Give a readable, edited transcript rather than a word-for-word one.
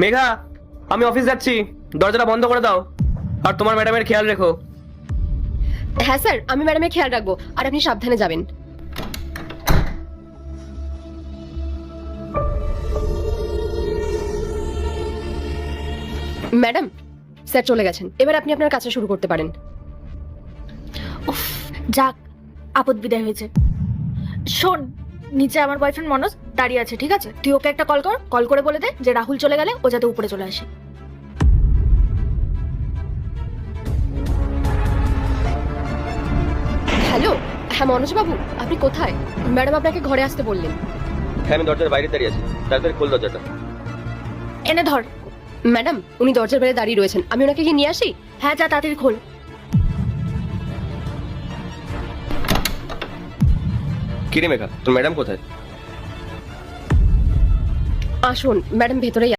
মেঘা, আমি অফিস যাচ্ছি, দরজাটা বন্ধ করে দাও। আর তোমার ম্যাডামের খেয়াল রেখো। হ্যাঁ স্যার, আমি ম্যাডামের খেয়াল রাখবো, আর আপনি সাবধানে যাবেন। ম্যাডাম, স্যার চলে গেছেন, এবার আপনি আপনার কাজটা শুরু করতে পারেন। উফ, যাক, আপদ বিদায় হয়েছে। শোন, নিচে আমার বয়ফ্রেন্ড মনোজ দাঁড়িয়ে আছে, ঠিক আছে? তুই ওকে একটা কল করে বলে দে যে রাহুল চলে গেলে ও যাতে উপরে চলে আসে। হ্যালো, হ্যাঁ মনোজ বাবু, আপনি কোথায়? ম্যাডাম আপনাকে ঘরে আসতে বললেন। হ্যাঁ, আমি দরজার বাইরে দাঁড়িয়ে আছি, তাড়াতাড়ি খোল দরজাটা। এনে ধর। ম্যাডাম, উনি দরজার বাইরে দাঁড়িয়ে রয়েছেন, আমি ওনাকে গিয়ে নিয়ে আসি? হ্যাঁ, যা তাড়াতাড়ি খোল। কিরে মেঘা, তোর ম্যাডাম কোথায়? আসুন, ম্যাডাম ভেতরেই